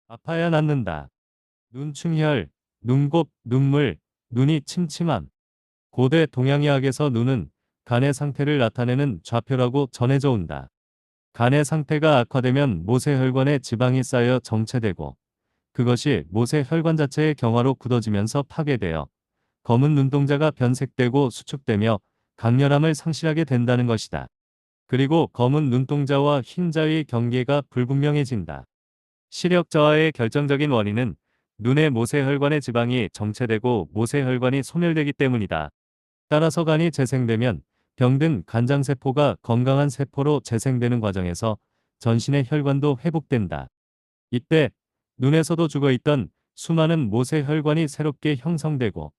아파야 낫는다. 눈충혈, 눈곱, 눈물, 눈이 침침함. 고대 동양의학에서 눈은 간의 상태를 나타내는 좌표라고 전해져 온다. 간의 상태가 악화되면 모세혈관에 지방이 쌓여 정체되고 그것이 모세혈관 자체의 경화로 굳어지면서 파괴되어 검은 눈동자가 변색되고 수축되며 강렬함을 상실하게 된다는 것이다. 그리고 검은 눈동자와 흰자의 경계가 불분명해진다. 시력 저하의 결정적인 원인은 눈의 모세혈관의 지방이 정체되고 모세혈관이 소멸되기 때문이다. 따라서 간이 재생되면 병든 간장세포가 건강한 세포로 재생되는 과정에서 전신의 혈관도 회복된다. 이때 눈에서도 죽어있던 수많은 모세혈관이 새롭게 형성되고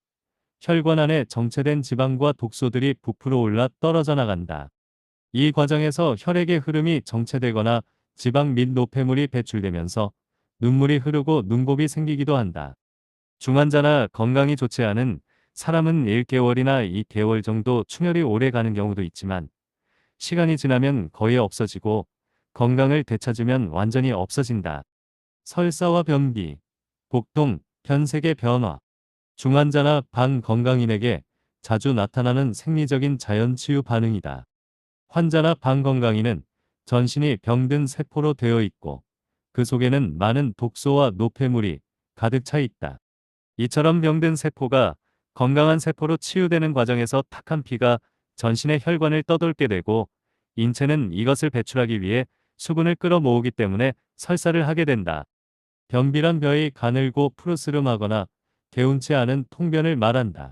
혈관 안에 정체된 지방과 독소들이 부풀어 올라 떨어져 나간다. 이 과정에서 혈액의 흐름이 정체되거나 지방 및 노폐물이 배출되면서 눈물이 흐르고 눈곱이 생기기도 한다. 중환자나 건강이 좋지 않은 사람은 1개월이나 2개월 정도 충혈이 오래 가는 경우도 있지만 시간이 지나면 거의 없어지고 건강을 되찾으면 완전히 없어진다. 설사와 변비, 복통, 편색의 변화. 중환자나 방건강인에게 자주 나타나는 생리적인 자연치유 반응이다. 환자나 방건강인은 전신이 병든 세포로 되어 있고 그 속에는 많은 독소와 노폐물이 가득 차 있다. 이처럼 병든 세포가 건강한 세포로 치유되는 과정에서 탁한 피가 전신의 혈관을 떠돌게 되고 인체는 이것을 배출하기 위해 수분을 끌어모으기 때문에 설사를 하게 된다. 변비란 벼의 가늘고 푸르스름하거나 개운치 않은 통변을 말한다.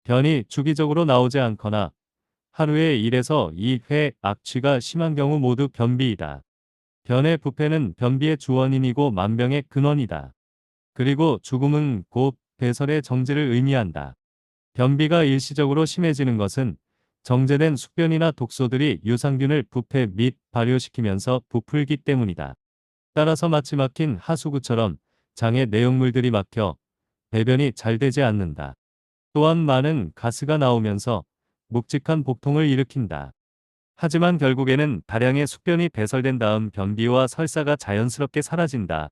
변이 주기적으로 나오지 않거나 하루에 1에서 2회 악취가 심한 경우 모두 변비이다. 변의 부패는 변비의 주원인이고 만병의 근원이다. 그리고 죽음은 곧 배설의 정지를 의미한다. 변비가 일시적으로 심해지는 것은 정제된 숙변이나 독소들이 유산균을 부패 및 발효시키면서 부풀기 때문이다. 따라서 마치 막힌 하수구처럼 장의 내용물들이 막혀 배변이 잘 되지 않는다. 또한 많은 가스가 나오면서 묵직한 복통을 일으킨다. 하지만 결국에는 다량의 숙변이 배설된 다음 변비와 설사가 자연스럽게 사라진다.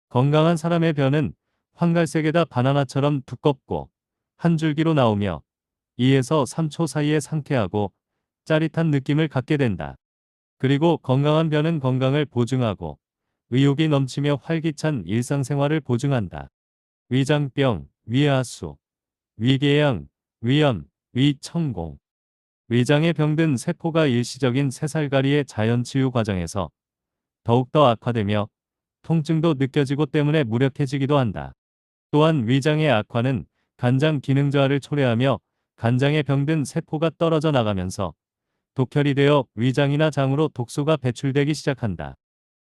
건강한 사람의 변은 황갈색에다 바나나처럼 두껍고 한 줄기로 나오며 2에서 3초 사이에 상쾌하고 짜릿한 느낌을 갖게 된다. 그리고 건강한 변은 건강을 보증하고 의욕이 넘치며 활기찬 일상생활을 보증한다. 위장병, 위하수, 위궤양, 위염, 위천공. 위장에 병든 세포가 일시적인 새살가리의 자연치유 과정에서 더욱더 악화되며 통증도 느껴지고 때문에 무력해지기도 한다. 또한 위장의 악화는 간장 기능 저하를 초래하며 간장에 병든 세포가 떨어져 나가면서 독혈이 되어 위장이나 장으로 독소가 배출되기 시작한다.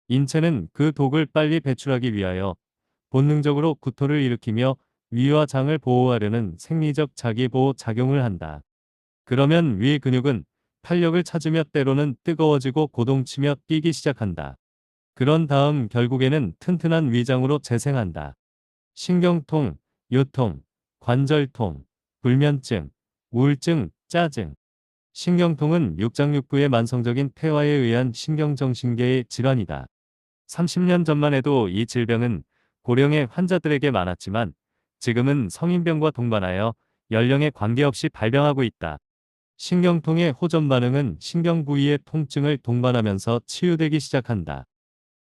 인체는 그 독을 빨리 배출하기 위하여 본능적으로 구토를 일으키며 위와 장을 보호하려는 생리적 자기보호 작용을 한다. 그러면 위 근육은 탄력을 찾으며 때로는 뜨거워지고 고동치며 뛰기 시작한다. 그런 다음 결국에는 튼튼한 위장으로 재생한다. 신경통, 요통, 관절통, 불면증, 우울증, 짜증. 신경통은 육장육부의 만성적인 폐화에 의한 신경정신계의 질환이다. 30년 전만 해도 이 질병은 고령의 환자들에게 많았지만 지금은 성인병과 동반하여 연령에 관계없이 발병하고 있다. 신경통의 호전 반응은 신경 부위의 통증을 동반하면서 치유되기 시작한다.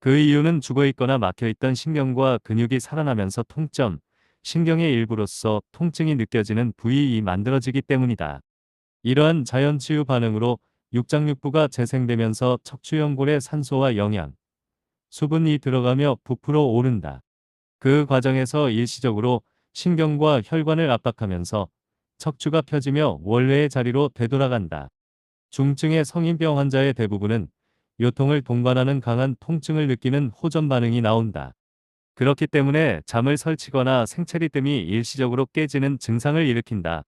그 이유는 죽어있거나 막혀있던 신경과 근육이 살아나면서 통점, 신경의 일부로서 통증이 느껴지는 부위이 만들어지기 때문이다. 이러한 자연치유 반응으로 육장육부가 재생되면서 척추연골에 산소와 영양, 수분이 들어가며 부풀어 오른다. 그 과정에서 일시적으로 신경과 혈관을 압박하면서 척추가 펴지며 원래의 자리로 되돌아간다. 중증의 성인병 환자의 대부분은 요통을 동반하는 강한 통증을 느끼는 호전 반응이 나온다. 그렇기 때문에 잠을 설치거나 생체리듬이 일시적으로 깨지는 증상을 일으킨다.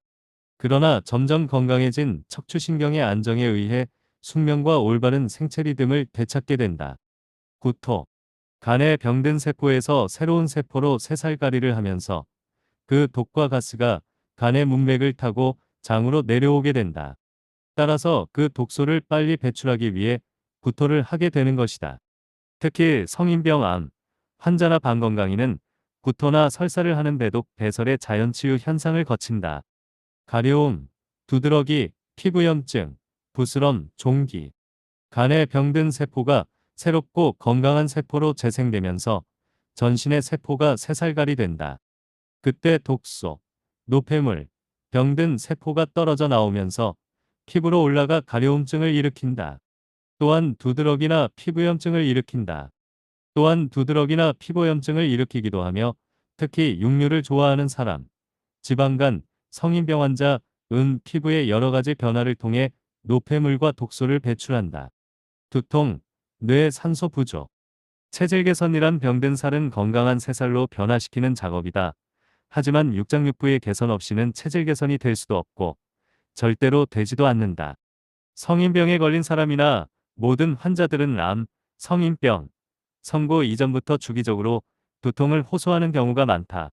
그러나 점점 건강해진 척추신경의 안정에 의해 숙면과 올바른 생체리듬을 되찾게 된다. 구토. 간의 병든 세포에서 새로운 세포로 새살가리를 하면서 그 독과 가스가 간의 문맥을 타고 장으로 내려오게 된다. 따라서 그 독소를 빨리 배출하기 위해 구토를 하게 되는 것이다. 특히 성인병 암, 환자나 방건강인은 구토나 설사를 하는 배독, 배설의 자연치유 현상을 거친다. 가려움, 두드러기, 피부염증, 부스럼, 종기. 간에 병든 세포가 새롭고 건강한 세포로 재생되면서 전신의 세포가 새살갈이 된다. 그때 독소, 노폐물, 병든 세포가 떨어져 나오면서 피부로 올라가 가려움증을 일으킨다. 또한 두드러기나 피부염증을 일으킨다. 또한 두드러기나 피부염증을 일으키기도 하며 특히 육류를 좋아하는 사람, 지방간, 성인병 환자, 피부의 여러 가지 변화를 통해 노폐물과 독소를 배출한다. 두통, 뇌 산소 부족. 체질 개선이란 병든 살은 건강한 새살로 변화시키는 작업이다. 하지만 육장육부의 개선 없이는 체질 개선이 될 수도 없고 절대로 되지도 않는다. 성인병에 걸린 사람이나 모든 환자들은 암, 성인병, 선고 이전부터 주기적으로 두통을 호소하는 경우가 많다.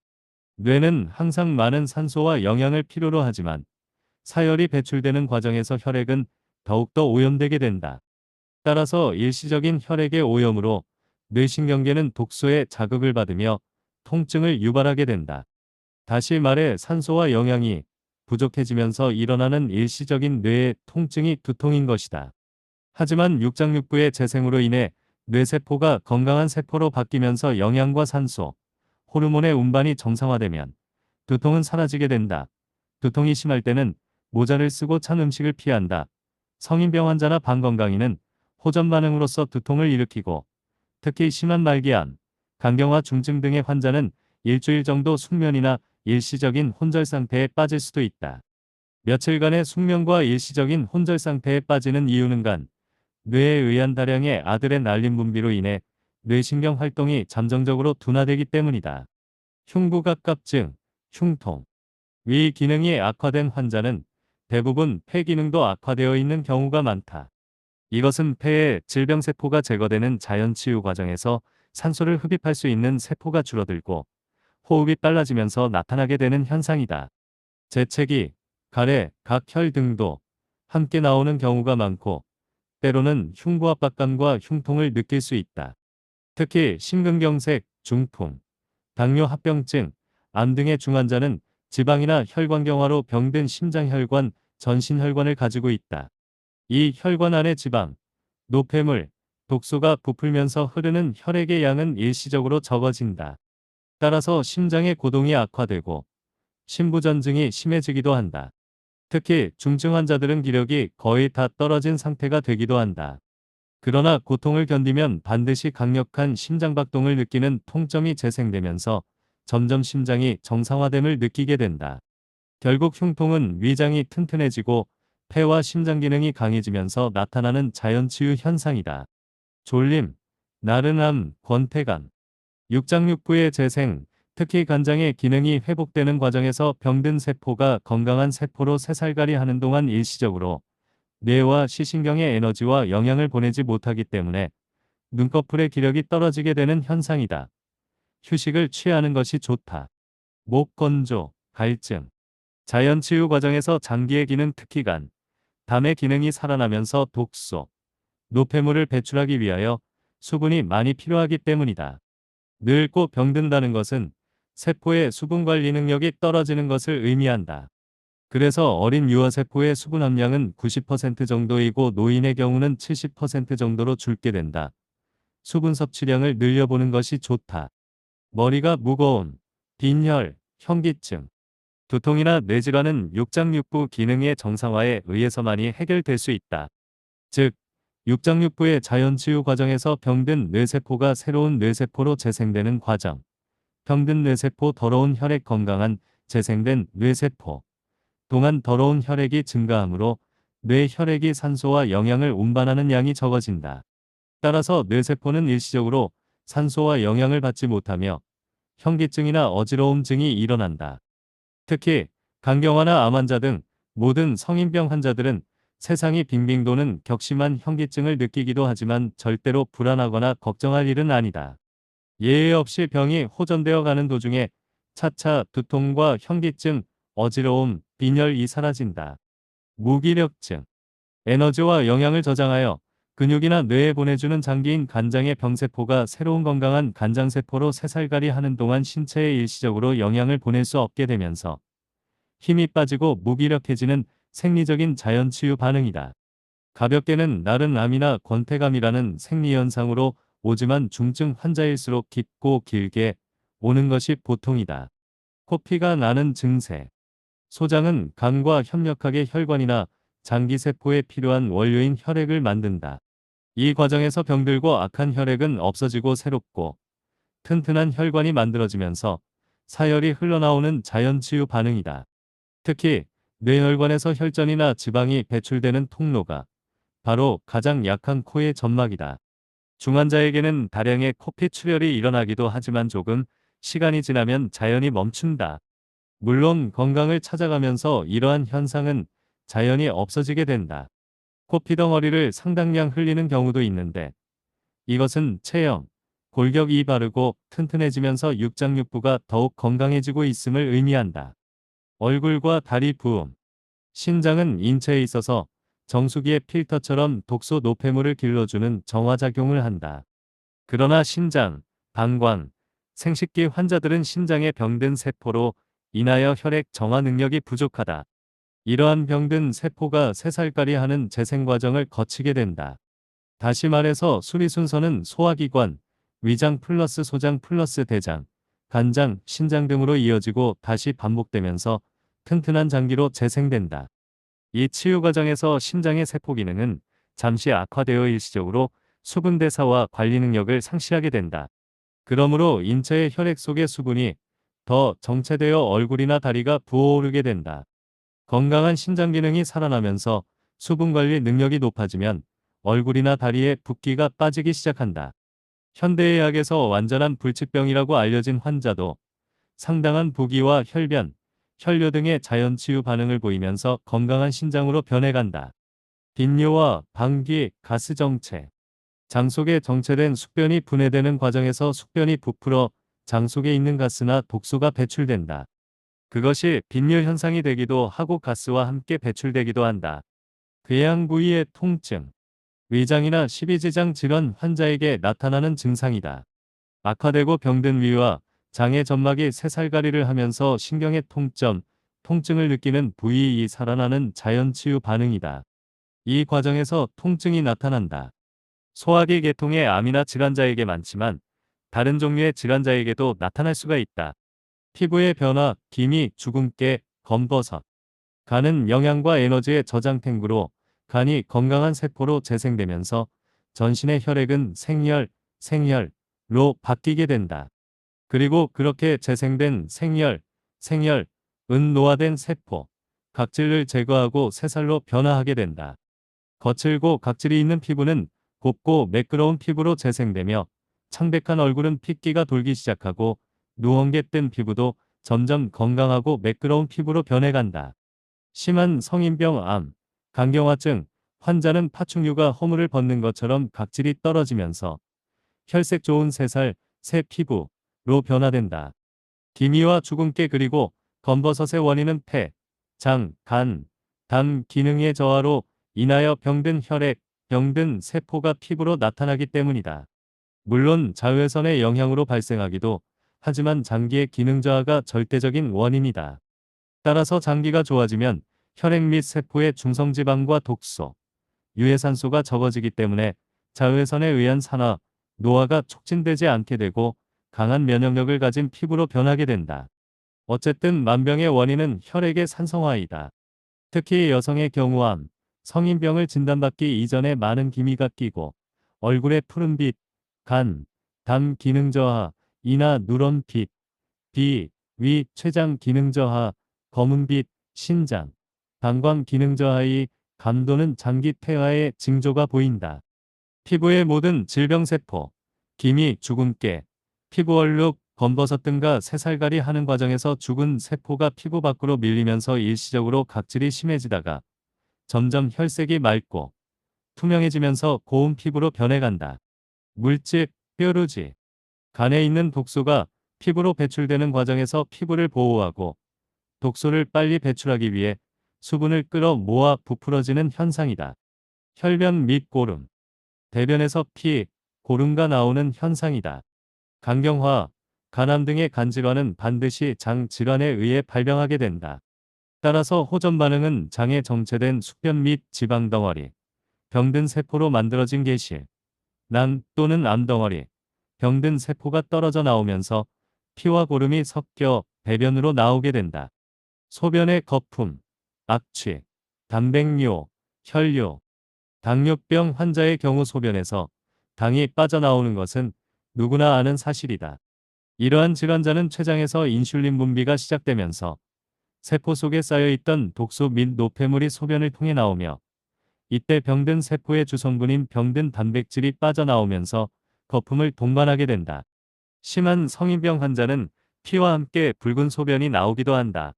뇌는 항상 많은 산소와 영양을 필요로 하지만 사열이 배출되는 과정에서 혈액은 더욱더 오염되게 된다. 따라서 일시적인 혈액의 오염으로 뇌신경계는 독소의 자극을 받으며 통증을 유발하게 된다. 다시 말해 산소와 영양이 부족해지면서 일어나는 일시적인 뇌의 통증이 두통인 것이다. 하지만 육장육부의 재생으로 인해 뇌세포가 건강한 세포로 바뀌면서 영양과 산소, 호르몬의 운반이 정상화되면 두통은 사라지게 된다. 두통이 심할 때는 모자를 쓰고 찬 음식을 피한다. 성인병 환자나 방건강인은 호전 반응으로서 두통을 일으키고 특히 심한 말기암, 간경화 중증 등의 환자는 일주일 정도 숙면이나 일시적인 혼절 상태에 빠질 수도 있다. 며칠간의 숙면과 일시적인 혼절 상태에 빠지는 이유는 간, 뇌에 의한 다량의 아드레날린 분비로 인해 뇌신경 활동이 잠정적으로 둔화되기 때문이다. 흉부갑갑증, 흉통. 위 기능이 악화된 환자는 대부분 폐 기능도 악화되어 있는 경우가 많다. 이것은 폐의 질병세포가 제거되는 자연치유 과정에서 산소를 흡입할 수 있는 세포가 줄어들고 호흡이 빨라지면서 나타나게 되는 현상이다. 재채기, 가래, 각혈 등도 함께 나오는 경우가 많고 때로는 흉부압박감과 흉통을 느낄 수 있다. 특히 심근경색, 중풍, 당뇨 합병증, 암 등의 중환자는 지방이나 혈관경화로 병든 심장혈관, 전신혈관을 가지고 있다. 이 혈관 안의 지방, 노폐물, 독소가 부풀면서 흐르는 혈액의 양은 일시적으로 적어진다. 따라서 심장의 고동이 악화되고 심부전증이 심해지기도 한다. 특히 중증 환자들은 기력이 거의 다 떨어진 상태가 되기도 한다. 그러나 고통을 견디면 반드시 강력한 심장박동을 느끼는 통점이 재생되면서 점점 심장이 정상화됨을 느끼게 된다. 결국 흉통은 위장이 튼튼해지고 폐와 심장 기능이 강해지면서 나타나는 자연치유 현상이다. 졸림, 나른함, 권태감, 육장육부의 재생, 특히 간장의 기능이 회복되는 과정에서 병든 세포가 건강한 세포로 새살갈이 하는 동안 일시적으로 뇌와 시신경의 에너지와 영양을 보내지 못하기 때문에 눈꺼풀의 기력이 떨어지게 되는 현상이다. 휴식을 취하는 것이 좋다. 목 건조, 갈증. 자연치유 과정에서 장기의 기능 특히 간, 담의 기능이 살아나면서 독소, 노폐물을 배출하기 위하여 수분이 많이 필요하기 때문이다. 늙고 병든다는 것은 세포의 수분 관리 능력이 떨어지는 것을 의미한다. 그래서 어린 유아세포의 수분 함량은 90% 정도이고 노인의 경우는 70% 정도로 줄게 된다. 수분 섭취량을 늘려보는 것이 좋다. 머리가 무거움, 빈혈, 현기증, 두통이나 뇌질환은 육장육부 기능의 정상화에 의해서만이 해결될 수 있다. 즉, 육장육부의 자연치유 과정에서 병든 뇌세포가 새로운 뇌세포로 재생되는 과정. 병든 뇌세포 더러운 혈액 건강한 재생된 뇌세포. 동안 더러운 혈액이 증가하므로 뇌 혈액이 산소와 영양을 운반하는 양이 적어진다. 따라서 뇌세포는 일시적으로 산소와 영양을 받지 못하며 현기증이나 어지러움 증이 일어난다. 특히 간경화나 암 환자 등 모든 성인병 환자들은 세상이 빙빙 도는 격심한 현기증을 느끼기도 하지만 절대로 불안하거나 걱정할 일은 아니다. 예외 없이 병이 호전되어 가는 도중에 차차 두통과 현기증, 어지러움, 빈혈이 사라진다. 무기력증. 에너지와 영양을 저장하여 근육이나 뇌에 보내주는 장기인 간장의 병세포가 새로운 건강한 간장세포로 새살갈이 하는 동안 신체에 일시적으로 영향을 보낼 수 없게 되면서 힘이 빠지고 무기력해지는 생리적인 자연치유 반응이다. 가볍게는 나른 암이나 권태감이라는 생리현상으로 오지만 중증 환자일수록 깊고 길게 오는 것이 보통이다. 코피가 나는 증세. 소장은 간과 협력하게 혈관이나 장기세포에 필요한 원료인 혈액을 만든다. 이 과정에서 병들고 악한 혈액은 없어지고 새롭고 튼튼한 혈관이 만들어지면서 사열이 흘러나오는 자연치유 반응이다. 특히 뇌혈관에서 혈전이나 지방이 배출되는 통로가 바로 가장 약한 코의 점막이다. 중환자에게는 다량의 코피 출혈이 일어나기도 하지만 조금 시간이 지나면 자연히 멈춘다. 물론 건강을 찾아가면서 이러한 현상은 자연히 없어지게 된다. 코피덩어리를 상당량 흘리는 경우도 있는데 이것은 체형, 골격이 바르고 튼튼해지면서 육장육부가 더욱 건강해지고 있음을 의미한다. 얼굴과 다리 부음. 신장은 인체에 있어서 정수기의 필터처럼 독소 노폐물을 길러주는 정화작용을 한다. 그러나 신장, 방광, 생식기 환자들은 신장에 병든 세포로 인하여 혈액 정화 능력이 부족하다. 이러한 병든 세포가 새살갈이 하는 재생 과정을 거치게 된다. 다시 말해서 수리순서는 소화기관, 위장 플러스 소장 플러스 대장, 간장, 신장 등으로 이어지고 다시 반복되면서 튼튼한 장기로 재생된다. 이 치유 과정에서 신장의 세포 기능은 잠시 악화되어 일시적으로 수분 대사와 관리 능력을 상실하게 된다. 그러므로 인체의 혈액 속의 수분이 더 정체되어 얼굴이나 다리가 부어오르게 된다. 건강한 신장 기능이 살아나면서 수분 관리 능력이 높아지면 얼굴이나 다리에 붓기가 빠지기 시작한다. 현대의학에서 완전한 불치병이라고 알려진 환자도 상당한 부기와 혈변, 혈뇨 등의 자연치유 반응을 보이면서 건강한 신장으로 변해간다. 빈뇨와 방귀, 가스 정체. 장 속에 정체된 숙변이 분해되는 과정에서 숙변이 부풀어 장 속에 있는 가스나 독소가 배출된다. 그것이 빈뇨 현상이 되기도 하고 가스와 함께 배출되기도 한다. 궤양 부위의 통증. 위장이나 십이지장 질환 환자에게 나타나는 증상이다. 악화되고 병든 위와 장의 점막이 새살갈이를 하면서 신경의 통점, 통증을 느끼는 부위이 살아나는 자연치유 반응이다. 이 과정에서 통증이 나타난다. 소화기 계통의 암이나 질환자에게 많지만 다른 종류의 질환자에게도 나타날 수가 있다. 피부의 변화, 기미, 주근깨, 검버섯. 간은 영양과 에너지의 저장 탱구로 간이 건강한 세포로 재생되면서 전신의 혈액은 생혈로 바뀌게 된다. 그리고 그렇게 재생된 생혈은 노화된 세포, 각질을 제거하고 새살로 변화하게 된다. 거칠고 각질이 있는 피부는 곱고 매끄러운 피부로 재생되며 창백한 얼굴은 핏기가 돌기 시작하고 누엉게 뜬 피부도 점점 건강하고 매끄러운 피부로 변해간다. 심한 성인병 암, 간경화증, 환자는 파충류가 허물을 벗는 것처럼 각질이 떨어지면서 혈색 좋은 새살, 새 피부로 변화된다. 기미와 주근깨 그리고 검버섯의 원인은 폐, 장, 간, 담 기능의 저하로 인하여 병든 혈액, 병든 세포가 피부로 나타나기 때문이다. 물론 자외선의 영향으로 발생하기도 하지만 장기의 기능 저하가 절대적인 원인이다. 따라서 장기가 좋아지면 혈액 및 세포의 중성지방과 독소, 유해산소가 적어지기 때문에 자외선에 의한 산화, 노화가 촉진되지 않게 되고 강한 면역력을 가진 피부로 변하게 된다. 어쨌든 만병의 원인은 혈액의 산성화이다. 특히 여성의 경우 암, 성인병을 진단받기 이전에 많은 기미가 끼고 얼굴에 푸른빛, 간, 담 기능 저하, 이나 누런빛, 비, 위, 췌장 기능 저하, 검은빛, 신장, 방광 기능 저하의 감도는 장기 폐화의 징조가 보인다. 피부의 모든 질병세포, 기미, 주근깨, 피부 얼룩, 검버섯 등과 새살갈이 하는 과정에서 죽은 세포가 피부 밖으로 밀리면서 일시적으로 각질이 심해지다가 점점 혈색이 맑고 투명해지면서 고운 피부로 변해간다. 물집, 뾰루지. 간에 있는 독소가 피부로 배출되는 과정에서 피부를 보호하고 독소를 빨리 배출하기 위해 수분을 끌어 모아 부풀어지는 현상이다. 혈변 및 고름. 대변에서 피, 고름가 나오는 현상이다. 간경화, 간암 등의 간질환은 반드시 장 질환에 의해 발병하게 된다. 따라서 호전 반응은 장에 정체된 숙변 및 지방 덩어리, 병든 세포로 만들어진 개실, 낭 또는 암덩어리, 병든 세포가 떨어져 나오면서 피와 고름이 섞여 배변으로 나오게 된다. 소변의 거품, 악취, 단백뇨, 혈뇨, 당뇨병 환자의 경우 소변에서 당이 빠져나오는 것은 누구나 아는 사실이다. 이러한 질환자는 췌장에서 인슐린 분비가 시작되면서 세포 속에 쌓여있던 독소 및 노폐물이 소변을 통해 나오며 이때 병든 세포의 주성분인 병든 단백질이 빠져나오면서 거품을 동반하게 된다. 심한 성인병 환자는 피와 함께 붉은 소변이 나오기도 한다.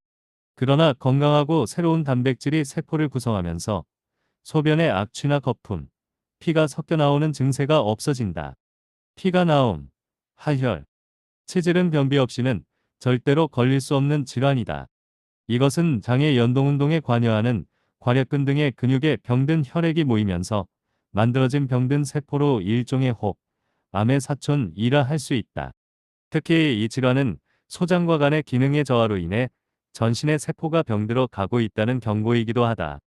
그러나 건강하고 새로운 단백질이 세포를 구성하면서 소변의 악취나 거품, 피가 섞여 나오는 증세가 없어진다. 피가 나옴, 하혈, 체질은 변비 없이는 절대로 걸릴 수 없는 질환이다. 이것은 장의 연동운동에 관여하는 괄약근 등의 근육에 병든 혈액이 모이면서 만들어진 병든 세포로 일종의 혹, 암의 사촌이라 할 수 있다. 특히 이 질환은 소장과 간의 기능의 저하로 인해 전신의 세포가 병들어 가고 있다는 경고이기도 하다.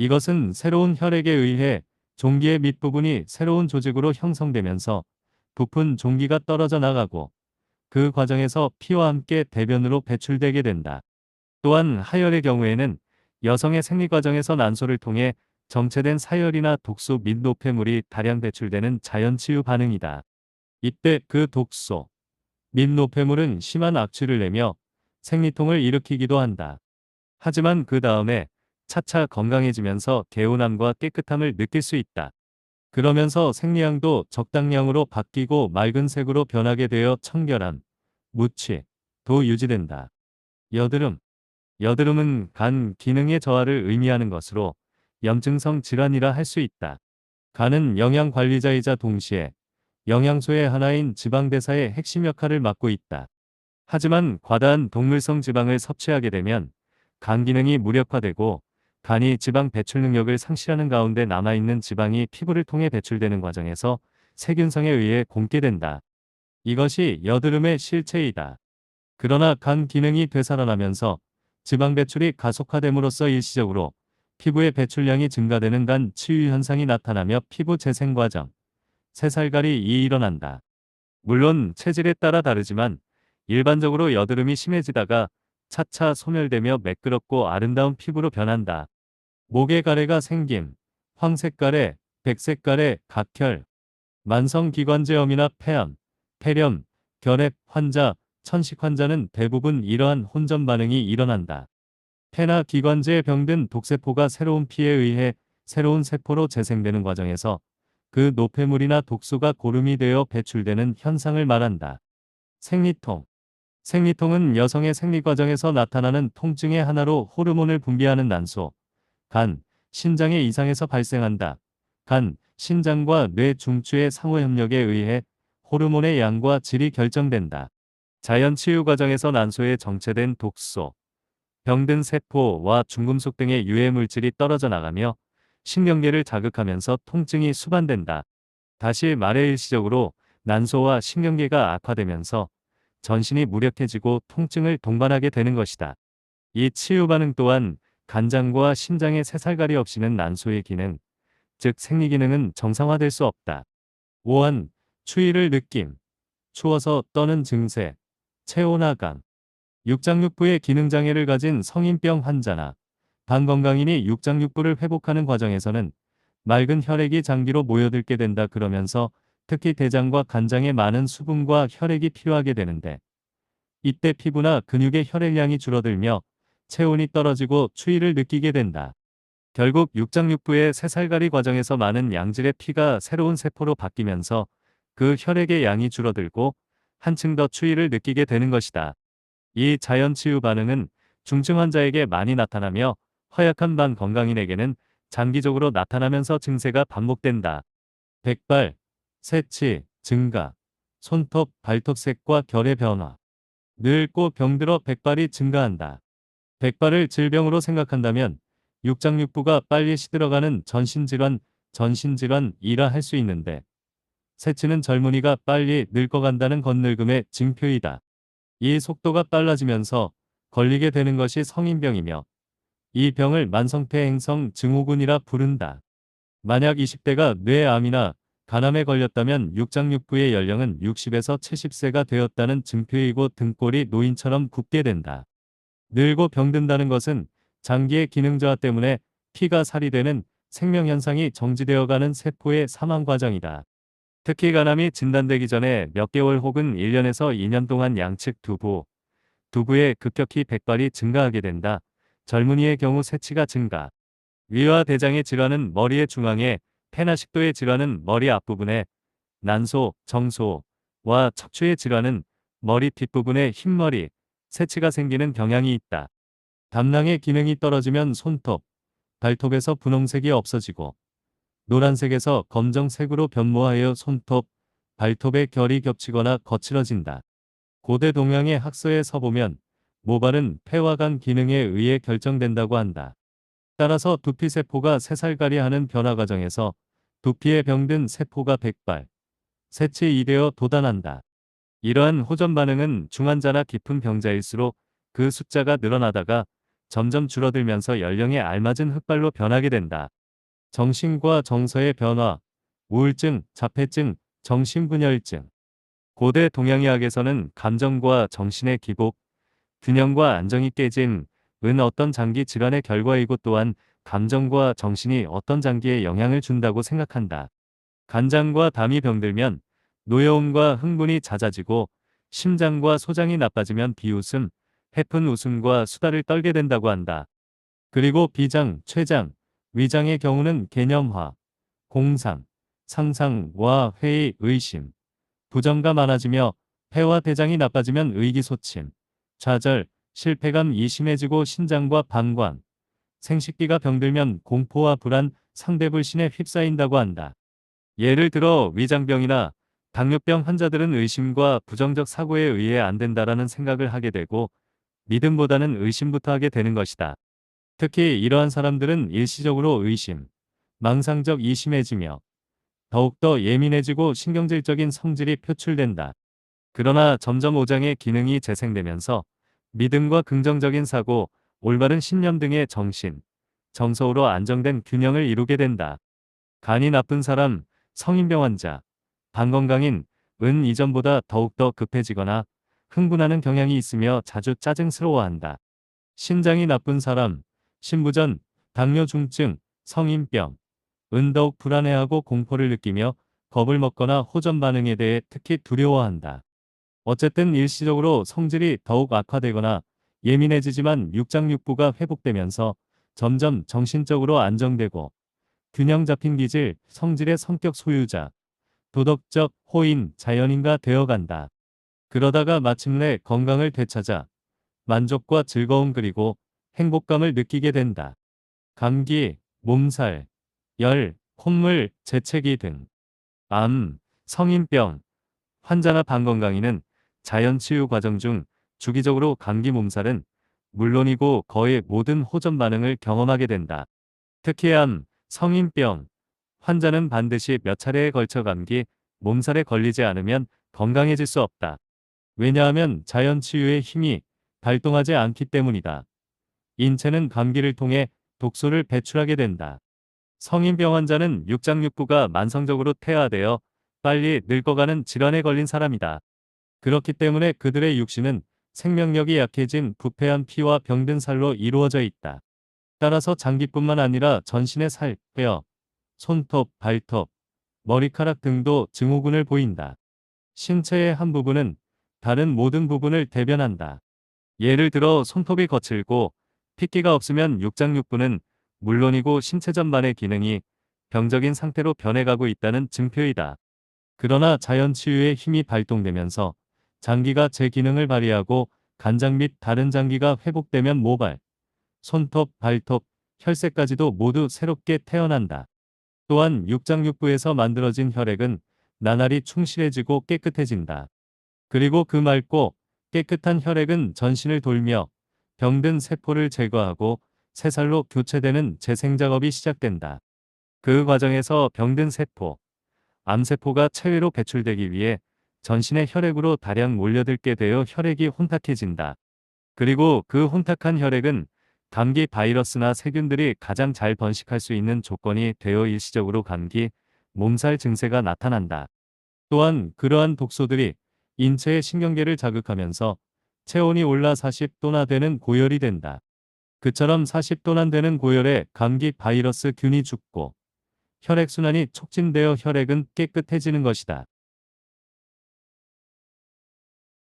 이것은 새로운 혈액에 의해 종기의 밑부분이 새로운 조직으로 형성되면서 부푼 종기가 떨어져 나가고 그 과정에서 피와 함께 대변으로 배출되게 된다. 또한 하혈의 경우에는 여성의 생리 과정에서 난소를 통해 정체된 사혈이나 독소 및 노폐물이 다량 배출되는 자연치유 반응이다. 이때 그 독소 및 노폐물은 심한 악취를 내며 생리통을 일으키기도 한다. 하지만 그 다음에 차차 건강해지면서 개운함과 깨끗함을 느낄 수 있다. 그러면서 생리양도 적당량으로 바뀌고 맑은 색으로 변하게 되어 청결함, 무취, 도 유지된다. 여드름. 여드름은 간 기능의 저하를 의미하는 것으로 염증성 질환이라 할 수 있다. 간은 영양관리자이자 동시에 영양소의 하나인 지방대사의 핵심 역할을 맡고 있다. 하지만 과다한 동물성 지방을 섭취하게 되면 간 기능이 무력화되고 간이 지방 배출 능력을 상실하는 가운데 남아있는 지방이 피부를 통해 배출되는 과정에서 세균성에 의해 곪게 된다. 이것이 여드름의 실체이다. 그러나 간 기능이 되살아나면서 지방 배출이 가속화됨으로써 일시적으로 피부의 배출량이 증가되는 간 치유 현상이 나타나며 피부 재생 과정, 새살갈이 일어난다. 물론 체질에 따라 다르지만 일반적으로 여드름이 심해지다가 차차 소멸되며 매끄럽고 아름다운 피부로 변한다. 목에 가래가 생김, 황색 가래, 백색 가래, 각혈, 만성기관지염이나 폐암, 폐렴, 결핵 환자, 천식 환자는 대부분 이러한 혼전 반응이 일어난다. 폐나 기관지에 병든 독세포가 새로운 피에 의해 새로운 세포로 재생되는 과정에서 그 노폐물이나 독소가 고름이 되어 배출되는 현상을 말한다. 생리통. 생리통은 여성의 생리 과정에서 나타나는 통증의 하나로 호르몬을 분비하는 난소, 간, 신장의 이상에서 발생한다. 간, 신장과 뇌 중추의 상호협력에 의해 호르몬의 양과 질이 결정된다. 자연치유 과정에서 난소에 정체된 독소, 병든 세포와 중금속 등의 유해물질이 떨어져 나가며 신경계를 자극하면서 통증이 수반된다. 다시 말해 일시적으로 난소와 신경계가 악화되면서 전신이 무력해지고 통증을 동반하게 되는 것이다. 이 치유 반응 또한 간장과 신장의 새살갈이 없이는 난소의 기능, 즉 생리 기능은 정상화될 수 없다. 5한, 추위를 느낌, 추워서 떠는 증세, 체온하강, 육장육부의 기능장애를 가진 성인병 환자나 반건강인이 육장육부를 회복하는 과정에서는 맑은 혈액이 장기로 모여들게 된다. 그러면서 특히 대장과 간장에 많은 수분과 혈액이 필요하게 되는데 이때 피부나 근육의 혈액량이 줄어들며 체온이 떨어지고 추위를 느끼게 된다. 결국 육장육부의 새살갈이 과정에서 많은 양질의 피가 새로운 세포로 바뀌면서 그 혈액의 양이 줄어들고 한층 더 추위를 느끼게 되는 것이다. 이 자연치유 반응은 중증 환자에게 많이 나타나며 허약한 반건강인에게는 장기적으로 나타나면서 증세가 반복된다. 백발, 새치, 증가, 손톱, 발톱색과 결의 변화. 늙고 병들어 백발이 증가한다. 백발을 질병으로 생각한다면 육장육부가 빨리 시들어가는 전신질환, 전신질환이라 할 수 있는데 새치는 젊은이가 빨리 늙어간다는 건늙음의 징표이다. 이 속도가 빨라지면서 걸리게 되는 것이 성인병이며 이 병을 만성폐 행성 증후군이라 부른다. 만약 20대가 뇌암이나 간암에 걸렸다면 육장육부의 연령은 60에서 70세가 되었다는 증표이고 등골이 노인처럼 굽게 된다. 늙고 병든다는 것은 장기의 기능 저하 때문에 피가 살이 되는 생명현상이 정지되어가는 세포의 사망 과정이다. 특히 간암이 진단되기 전에 몇 개월 혹은 1년에서 2년 동안 양측 두부에 급격히 백발이 증가하게 된다. 젊은이의 경우 새치가 증가. 위와 대장의 질환은 머리의 중앙에, 폐나 식도의 질환은 머리 앞부분에, 난소, 정소와 척추의 질환은 머리 뒷부분에 흰머리, 새치가 생기는 경향이 있다. 담낭의 기능이 떨어지면 손톱, 발톱에서 분홍색이 없어지고 노란색에서 검정색으로 변모하여 손톱, 발톱의 결이 겹치거나 거칠어진다. 고대 동양의 학서에 서보면 모발은 폐와 간 기능에 의해 결정된다고 한다. 따라서 두피세포가 새살갈이 하는 변화 과정에서 두피에 병든 세포가 백발, 새치 이되어 도단한다. 이러한 호전 반응은 중환자나 깊은 병자일수록 그 숫자가 늘어나다가 점점 줄어들면서 연령에 알맞은 흑발로 변하게 된다. 정신과 정서의 변화, 우울증, 자폐증, 정신분열증. 고대 동양의학에서는 감정과 정신의 기복, 균형과 안정이 깨진 은 어떤 장기 질환의 결과이고 또한 감정과 정신이 어떤 장기에 영향을 준다고 생각한다. 간장과 담이 병들면 노여움과 흥분이 잦아지고 심장과 소장이 나빠지면 비웃음, 해픈 웃음과 수다를 떨게 된다고 한다. 그리고 비장, 췌장, 위장의 경우는 개념화, 공상, 상상과 회의, 의심, 부정가 많아지며 폐와 대장이 나빠지면 의기소침, 좌절, 실패감이 심해지고 신장과 방광, 생식기가 병들면 공포와 불안, 상대불신에 휩싸인다고 한다. 예를 들어 위장병이나 당뇨병 환자들은 의심과 부정적 사고에 의해 안 된다라는 생각을 하게 되고 믿음보다는 의심부터 하게 되는 것이다. 특히 이러한 사람들은 일시적으로 의심, 망상적이 심해지며 더욱더 예민해지고 신경질적인 성질이 표출된다. 그러나 점점 오장의 기능이 재생되면서 믿음과 긍정적인 사고, 올바른 신념 등의 정신, 정서로 안정된 균형을 이루게 된다. 간이 나쁜 사람, 성인병 환자, 방건강인, 은 이전보다 더욱더 급해지거나 흥분하는 경향이 있으며 자주 짜증스러워한다. 신장이 나쁜 사람, 신부전, 당뇨 중증, 성인병, 은 더욱 불안해하고 공포를 느끼며 겁을 먹거나 호전 반응에 대해 특히 두려워한다. 어쨌든 일시적으로 성질이 더욱 악화되거나 예민해지지만 육장육부가 회복되면서 점점 정신적으로 안정되고 균형 잡힌 기질, 성질의 성격 소유자, 도덕적 호인, 자연인가 되어간다. 그러다가 마침내 건강을 되찾아 만족과 즐거움 그리고 행복감을 느끼게 된다. 감기, 몸살, 열, 콧물, 재채기 등 암, 성인병, 환자나 방건강인은 자연치유 과정 중 주기적으로 감기 몸살은 물론이고 거의 모든 호전 반응을 경험하게 된다. 특히 암, 성인병, 환자는 반드시 몇 차례에 걸쳐 감기, 몸살에 걸리지 않으면 건강해질 수 없다. 왜냐하면 자연치유의 힘이 발동하지 않기 때문이다. 인체는 감기를 통해 독소를 배출하게 된다. 성인병 환자는 육장육부가 만성적으로 퇴화되어 빨리 늙어가는 질환에 걸린 사람이다. 그렇기 때문에 그들의 육신은 생명력이 약해진 부패한 피와 병든 살로 이루어져 있다. 따라서 장기뿐만 아니라 전신의 살, 뼈, 손톱, 발톱, 머리카락 등도 증후군을 보인다. 신체의 한 부분은 다른 모든 부분을 대변한다. 예를 들어 손톱이 거칠고 핏기가 없으면 육장육부는 물론이고 신체 전반의 기능이 병적인 상태로 변해가고 있다는 증표이다. 그러나 자연치유의 힘이 발동되면서 장기가 제 기능을 발휘하고 간장 및 다른 장기가 회복되면 모발, 손톱, 발톱, 혈색까지도 모두 새롭게 태어난다. 또한 육장육부에서 만들어진 혈액은 나날이 충실해지고 깨끗해진다. 그리고 그 맑고 깨끗한 혈액은 전신을 돌며 병든 세포를 제거하고 새살로 교체되는 재생 작업이 시작된다. 그 과정에서 병든 세포, 암세포가 체외로 배출되기 위해 전신의 혈액으로 다량 몰려들게 되어 혈액이 혼탁해진다. 그리고 그 혼탁한 혈액은 감기 바이러스나 세균들이 가장 잘 번식할 수 있는 조건이 되어 일시적으로 감기, 몸살 증세가 나타난다. 또한 그러한 독소들이 인체의 신경계를 자극하면서 체온이 올라 40도나 되는 고열이 된다. 그처럼 40도나 되는 고열에 감기 바이러스 균이 죽고 혈액순환이 촉진되어 혈액은 깨끗해지는 것이다.